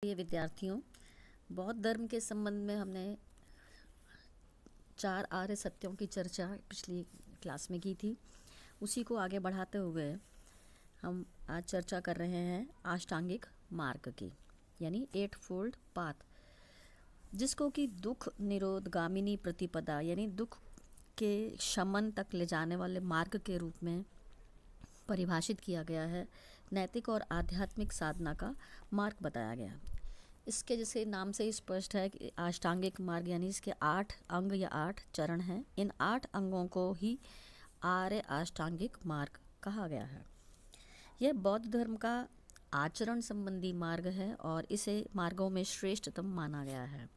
प्रिय विद्यार्थियों, बौद्ध धर्म के संबंध में हमने 4 आर्य सत्यों की चर्चा पिछली क्लास में की थी। उसी को आगे बढ़ाते हुए हम आज चर्चा कर रहे हैं अष्टांगिक मार्ग की, यानी 8 फोल्ड पाथ, जिसको कि दुख निरोध गामिनी प्रतिपदा यानी दुख के शमन तक ले जाने वाले मार्ग के रूप में परिभाषित किया गया है। नैतिक और आध्यात्मिक साधना का मार्ग बताया गया। इसके जैसे नाम से ही स्पष्ट है कि अष्टांगिक मार्ग यानी इसके 8 अंग या 8 चरण हैं। इन 8 अंगों को ही आर्य अष्टांगिक मार्ग कहा गया है। यह बौद्ध धर्म का आचरण संबंधी मार्ग है और इसे मार्गों में श्रेष्ठतम माना गया है।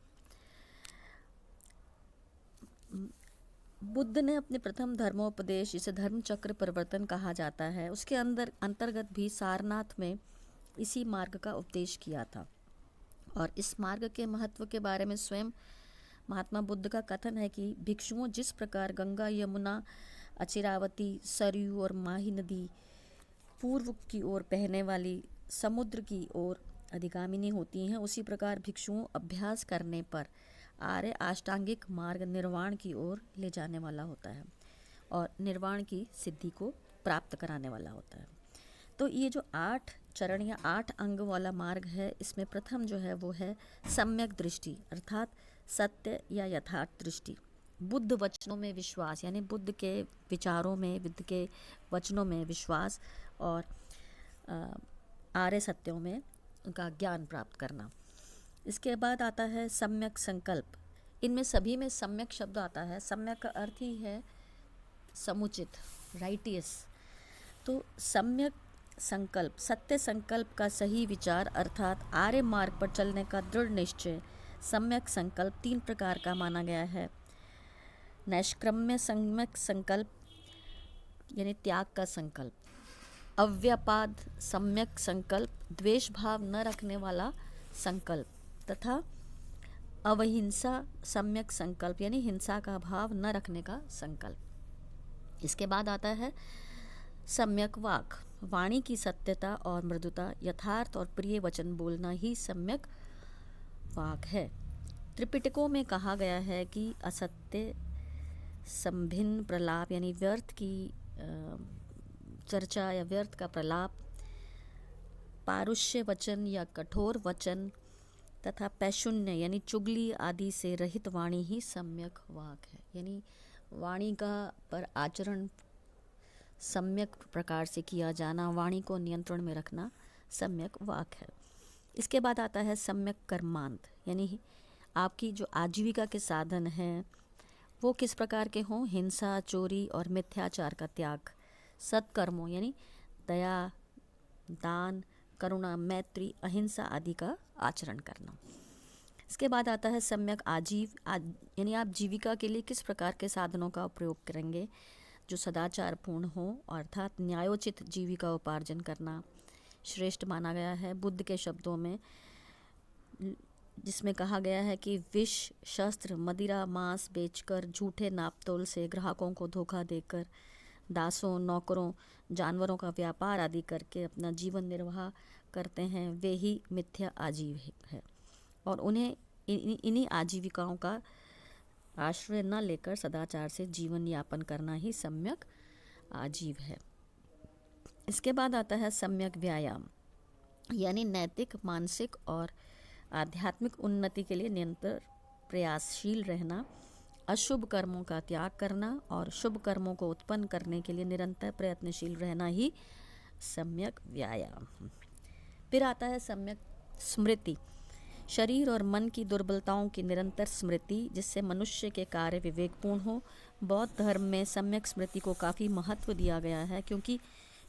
बुद्ध ने अपने प्रथम धर्मोपदेश, जिसे धर्म चक्र परिवर्तन कहा जाता है, उसके अंतर्गत भी सारनाथ में इसी मार्ग का उपदेश किया था। और इस मार्ग के महत्व के बारे में स्वयं महात्मा बुद्ध का कथन है कि भिक्षुओं जिस प्रकार गंगा, यमुना, अचिरावती, सरयू और माही नदी पूर्व की ओर बहने वाली समुद्र की ओर अधिगामिनी होती हैं, उसी प्रकार भिक्षुओं अभ्यास करने पर आर्य अष्टांगिक मार्ग निर्वाण की ओर ले जाने वाला होता है और निर्वाण की सिद्धि को प्राप्त कराने वाला होता है। तो ये जो 8 चरण या 8 अंग वाला मार्ग है, इसमें प्रथम जो है वो है सम्यक दृष्टि, अर्थात सत्य या यथार्थ दृष्टि। बुद्ध वचनों में विश्वास, यानी बुद्ध के विचारों में, बुद्ध के वचनों में विश्वास और आर्य सत्यों में उनका ज्ञान प्राप्त करना। इसके बाद आता है सम्यक संकल्प। इनमें सभी में सम्यक शब्द आता है। सम्यक का अर्थ ही है समुचित, राइटियस। तो सम्यक संकल्प, सत्य संकल्प का सही विचार अर्थात आर्य मार्ग पर चलने का दृढ़ निश्चय। सम्यक संकल्प 3 प्रकार का माना गया है। नैष्क्रम्य सम्यक संकल्प यानी त्याग का संकल्प, अव्यापाद सम्यक संकल्प, द्वेष भाव न रखने वाला संकल्प, तथा अवहिंसा सम्यक संकल्प यानी हिंसा का भाव न रखने का संकल्प। इसके बाद आता है सम्यक वाक, वाणी की सत्यता और मृदुता, यथार्थ और प्रिय वचन बोलना ही सम्यक वाक है। त्रिपिटकों में कहा गया है कि असत्य, संभिन्न प्रलाप यानी व्यर्थ की चर्चा या व्यर्थ का प्रलाप, पारुष्य वचन या कठोर वचन तथा पैशुन्य यानी चुगली आदि से रहित वाणी ही सम्यक वाक है। यानी वाणी का पर आचरण सम्यक प्रकार से किया जाना, वाणी को नियंत्रण में रखना सम्यक वाक है। इसके बाद आता है सम्यक कर्मांत, यानी आपकी जो आजीविका के साधन हैं वो किस प्रकार के हों। हिंसा, चोरी और मिथ्याचार का त्याग, सत्कर्मों यानी दया, दान, करुणा, मैत्री, अहिंसा आदि का आचरण करना। इसके बाद आता है सम्यक यानी आप जीविका के लिए किस प्रकार के साधनों का प्रयोग करेंगे जो सदाचार पूर्ण हो, अर्थात न्यायोचित जीविका उपार्जन करना श्रेष्ठ माना गया है बुद्ध के शब्दों में, जिसमें कहा गया है कि विष, शस्त्र, मदिरा, मांस बेचकर, झूठे नापतोल से ग्राहकों को धोखा देकर, दासों, नौकरों, जानवरों का व्यापार आदि करके अपना जीवन निर्वाह करते हैं, वे ही मिथ्या आजीव है। और उन्हें इन्हीं आजीविकाओं का आश्रय न लेकर सदाचार से जीवन यापन करना ही सम्यक आजीव है। इसके बाद आता है सम्यक व्यायाम, यानी नैतिक, मानसिक और आध्यात्मिक उन्नति के लिए निरंतर प्रयासशील रहना, अशुभ कर्मों का त्याग करना और शुभ कर्मों को उत्पन्न करने के लिए निरंतर प्रयत्नशील रहना ही सम्यक व्यायाम। फिर आता है सम्यक स्मृति, शरीर और मन की दुर्बलताओं की निरंतर स्मृति, जिससे मनुष्य के कार्य विवेकपूर्ण हो। बौद्ध धर्म में सम्यक स्मृति को काफ़ी महत्व दिया गया है, क्योंकि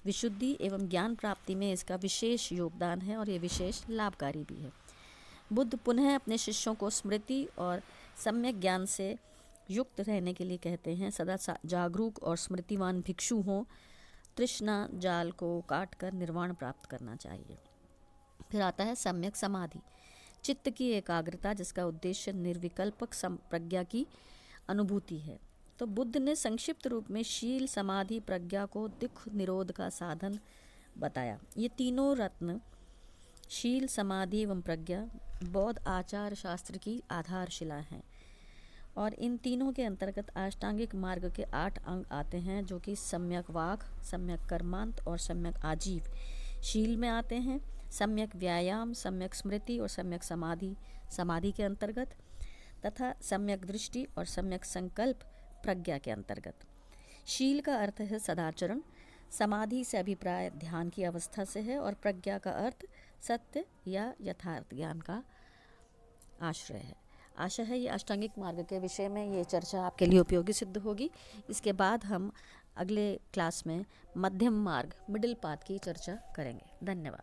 विशुद्धि एवं ज्ञान प्राप्ति में इसका विशेष योगदान है और ये विशेष लाभकारी भी है। बुद्ध पुनः अपने शिष्यों को स्मृति और सम्यक ज्ञान से युक्त रहने के लिए कहते हैं। सदा जागरूक और स्मृतिवान भिक्षु हों, तृष्णा जाल को काटकर निर्वाण प्राप्त करना चाहिए। फिर आता है सम्यक समाधि, चित्त की एकाग्रता, जिसका उद्देश्य निर्विकल्पक प्रज्ञा की अनुभूति है। तो बुद्ध ने संक्षिप्त रूप में शील, समाधि, प्रज्ञा को दुख निरोध का साधन बताया। ये तीनों रत्न शील, समाधि एवं प्रज्ञा बौद्ध आचार शास्त्र की आधारशिला हैं और इन तीनों के अंतर्गत अष्टांगिक मार्ग के 8 अंग आते हैं, जो कि सम्यक वाक, सम्यक कर्मांत और सम्यक आजीव शील में आते हैं। सम्यक व्यायाम, सम्यक स्मृति और सम्यक समाधि समाधि के अंतर्गत, तथा सम्यक दृष्टि और सम्यक संकल्प प्रज्ञा के अंतर्गत। शील का अर्थ है सदाचरण, समाधि से अभिप्राय ध्यान की अवस्था से है और प्रज्ञा का अर्थ सत्य या यथार्थ ज्ञान का आश्रय है। आशा है ये अष्टांगिक मार्ग के विषय में ये चर्चा आपके लिए उपयोगी सिद्ध होगी। इसके बाद हम अगले क्लास में मध्यम मार्ग, मिडिल पाथ की चर्चा करेंगे। धन्यवाद।